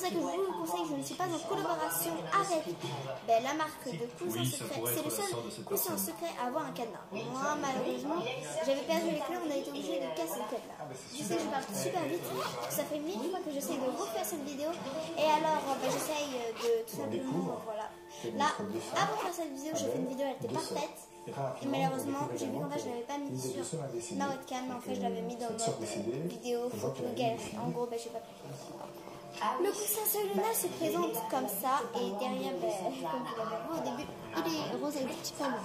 C'est pour ça que je vous le conseille, je ne suis pas en collaboration avec la marque de coussins secrets. C'est le seul coussin secret à avoir un cadenas. Moi, malheureusement, j'avais perdu les clés, on a été obligé de casser le cadenas. Je sais que je parle super vite, ça fait 1000 fois que j'essaye de refaire cette vidéo. Et alors, j'essaye de tout simplement, voilà. Là, avant de faire cette vidéo, j'ai fait une vidéo, elle était parfaite. Et malheureusement, j'ai vu qu'en fait, je ne l'avais pas mis sur ma webcam, mais en fait, je l'avais mis dans notre vidéo photo galerie. En gros, j'ai pas pu. Le coussin Soluna se présente comme ça, et derrière, comme vous l'avez vu au début, il est rose avec des petits points blancs.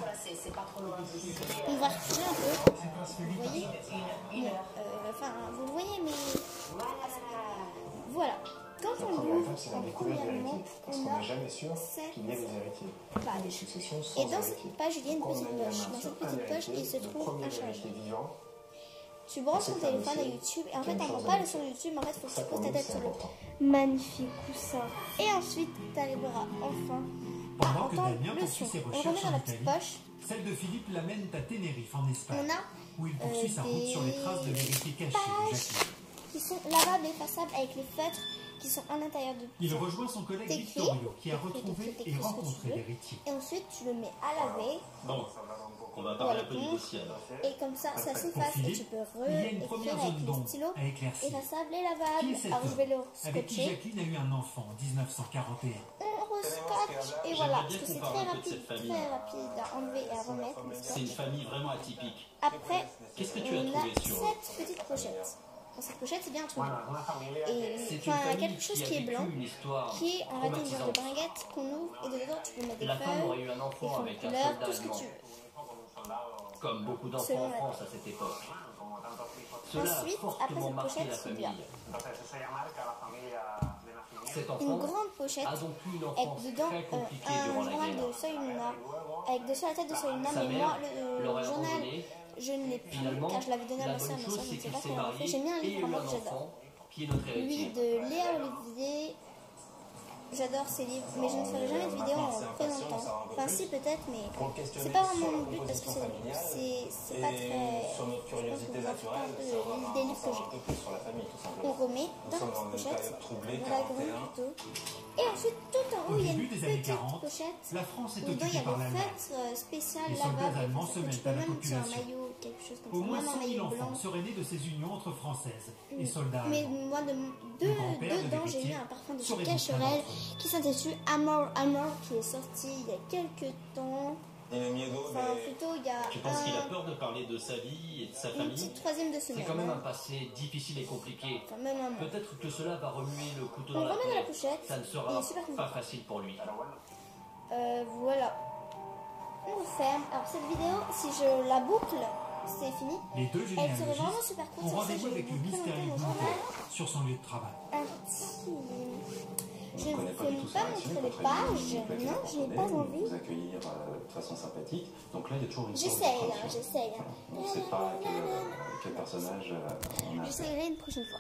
On va retirer un peu, vous voyez, enfin, vous le voyez, mais voilà. Quand on l'ouvre, premièrement, on a cette page. Et dans cette page, il y a une petite poche. Dans cette petite poche, il se trouve un chargeur. Tu branches ton téléphone à YouTube et en fait, t'entends pas le son YouTube, mais en fait, il faut que tu poses ta tête sur le magnifique coussin. Et ensuite, tu arriveras enfin à entendre le son. On remet dans la petite poche. Celle de Philippe l'amène à Tenerife, en Espagne, On a où il poursuit sa route sur les traces de vérité cachée de Jacqueline. Qui sont lavables et effaçables avec les feutres qui sont à l'intérieur de. Il rejoint son collègue Victorio qui a retrouvé et rencontré l'héritier. Et ensuite, tu le mets à laver. Bon, on va parler un peu du dossier alors. Et comme ça s'efface et tu peux réécrire avec les stylos effaçables et lavables. Alors je vais le avec qui scotcher. Jacqueline a eu un enfant en 1941. On rescotche et voilà, parce que c'est très rapide à enlever et à remettre. C'est une famille vraiment atypique. Après, qu'est-ce que tu as on a trouvé sur cette petite pochette. Dans cette pochette, c'est bien un truc. Et enfin, quelque chose qui est blanc, qui est en fait une genre de bringuette qu'on ouvre et dedans tu peux mettre des la femme aurait feuilles, eu un enfant des fonds de avec un couleur, soldat tout ce que allemand, tu veux. comme beaucoup d'enfants en France à cette époque. Cela a Ensuite, après fortement cette marqué pochette, la c'est bien. famille. Cet Une enfant grande pochette a donc eu une avec enfance dedans très compliquée un durant la journal guerre. de Soyuna, avec dessus la tête de Soyuna, Sa mais mère moi, le l'aurait journal, abandonné. je ne l'ai plus, Finalement, car je l'avais donné à la ma soeur, bonne ma soeur, chose, je ne c'est sais qu'il pas s'est comment elle a fait. marié J'ai mis un et livre eu en moi un que j'adore. enfant qui est notre Lui héritier. de Léa Olivier. J'adore ces livres, mais je ne ferai jamais de vidéo en présentant. Enfin, si, peut-être, mais c'est pas vraiment mon but parce que c'est pas très. Je pense que vous en faites pas un peu des livres que j'ai. On remet dans la petite pochette, dans la grande plutôt. Et ensuite, tout en haut, il y a une petite pochette. La France est Dedans, il y occupée a par des l'Allemagne. fêtes spéciales Les soldats lavables. allemands Enfin, se tu mêlent peux à la même sur un population. maillot, quelque chose Au comme ça. moins Même un 100 000 maillot enfants blanc. seraient nés de ces unions entre Françaises et soldats Mais allemands. moi, dedans, j'ai mis un parfum de chez Saurait-vous Cacherel savoir qui s'intitule Amor, qui est sorti il y a quelques temps. Enfin, plutôt il y a Tu penses qu'il a peur de parler de sa vie et de sa une famille? petite troisième de C'est semaine. quand même un Hein. passé difficile et compliqué. Enfin, même un mois. Peut-être que cela va remuer le couteau On dans la remet dans la plaie. pochette. Ça ne Il sera est super pas content. facile pour lui. Voilà. On referme. Alors, cette vidéo, si je la boucle, c'est fini. Les deux Elle serait vraiment généalogistes super courte. ont Sur ça, je rendez-vous vais avec le vous présenter mystérieux mon journal Bouquet sur son lieu de travail. intime. Je ne peux pas montrer les pages. Non, je n'ai pas envie. Vous accueillir de façon sympathique. Donc là, il y a toujours une sorte de J'essaye, traduction. j'essaye. On ne sait pas quel personnage on a. J'essayerai une prochaine fois.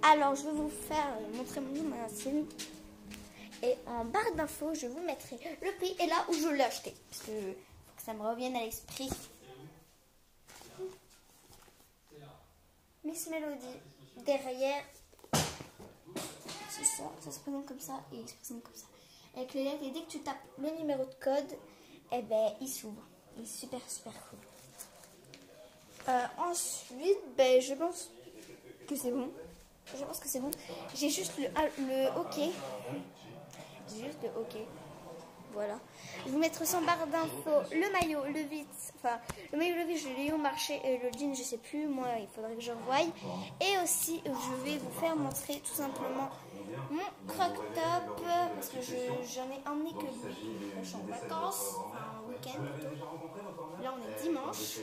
Alors, je vais vous faire montrer mon journal intime. Et en barre d'infos, je vous mettrai le prix et là où je l'ai acheté. Parce que faut que ça me revienne à l'esprit. Miss Melody. Derrière, c'est ça. Ça se présente comme ça et il se présente comme ça. Avec les lettres. Et dès que tu tapes le numéro de code, eh ben, il s'ouvre. Il est super, super cool. Ensuite, ben, je pense que c'est bon. Je pense que c'est bon. J'ai juste le OK. J'ai juste le OK. Voilà. Je vais vous mettre sans barre d'infos le maillot, le vite. Enfin, le maillot, le vite, je l'ai eu au marché. Et le jean, je sais plus. Moi, il faudrait que je revoie. Et aussi, je vais vous faire montrer tout simplement mon croc-top. Parce que j'en ai emmené que lui. Je suis en vacances. Enfin, en week-end plutôt. Là, on est dimanche.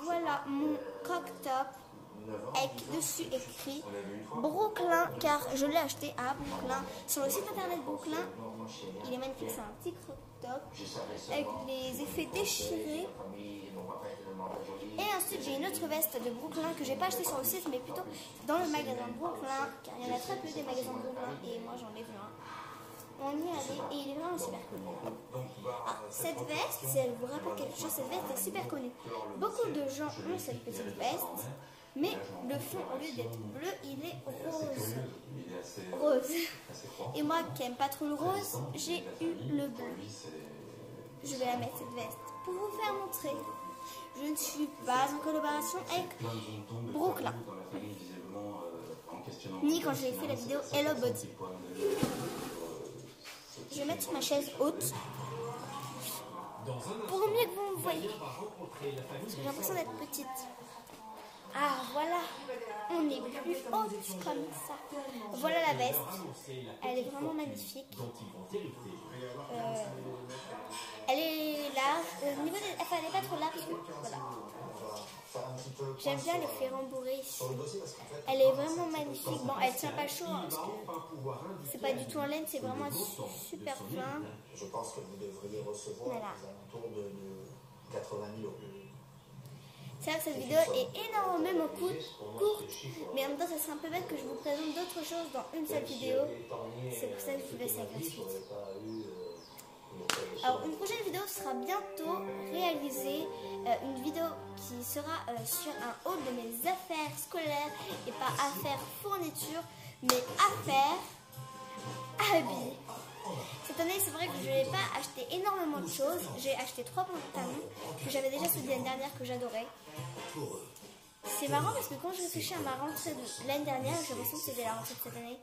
Voilà mon croc-top. Avec dessus écrit Brooklyn, car je l'ai acheté à Brooklyn sur le site internet Brooklyn. Il est magnifique, c'est un petit crop top avec les effets déchirés. Et ensuite j'ai une autre veste de Brooklyn que j'ai pas acheté sur le site mais plutôt dans le magasin Brooklyn, car il y en a très peu des magasins Brooklyn et moi j'en ai vu un. On y est allé et il est vraiment super cool. Ah, cette veste, si elle vous rappelle quelque chose, cette veste est super connue. Beaucoup de gens ont cette petite veste. Mais le fond, au lieu d'être bleu, il est rose. Et moi qui aime pas trop le rose, j'ai eu le bleu. Je vais la mettre cette veste pour vous faire montrer. Je ne suis pas en collaboration avec Brooklyn, ni quand j'ai fait la vidéo Hello Body. Je vais mettre ma chaise haute pour mieux que vous me voyez. J'ai l'impression d'être petite. Ah voilà, on est plus haute comme ça. Voilà la veste, elle est vraiment magnifique. Elle est large, au niveau des... enfin, elle n'est pas trop large, voilà. J'aime bien l'effet rembourré ici. Elle est vraiment magnifique. Bon, elle tient pas chaud, hein, parce que c'est pas du tout en laine, c'est vraiment super fin. Je pense que vous devriez recevoir aux alentours de 80 000 euros. C'est vrai que cette vidéo est énormément courte, mais en même temps, ça serait un peu bête que je vous présente d'autres choses dans une seule vidéo. C'est pour ça que je vous laisse avec la suite. Alors, une prochaine vidéo sera bientôt réalisée, une vidéo qui sera sur un haul de mes affaires scolaires et pas affaires fourniture, mais affaires habits. Cette année, c'est vrai que je n'ai pas acheté énormément de choses. J'ai acheté 3 pantalons que j'avais déjà ceux de l'année dernière que j'adorais. C'est marrant parce que quand je réfléchis à ma rentrée de l'année dernière, j'ai l'impression que c'était la rentrée de cette année.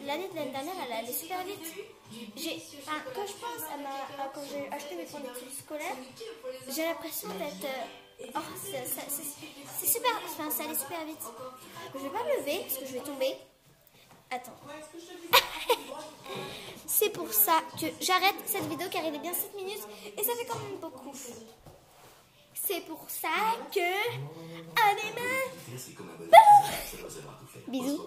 L'année de l'année dernière, elle allait super vite. Quand je pense à quand j'ai acheté mes fournitures scolaires, j'ai l'impression d'être... c'est super, enfin, ça allait super vite. Je vais pas me lever parce que je vais tomber. Attends. C'est pour ça que j'arrête cette vidéo car il est bien 7 minutes et ça fait quand même beaucoup. C'est pour ça que... À demain. Bisous.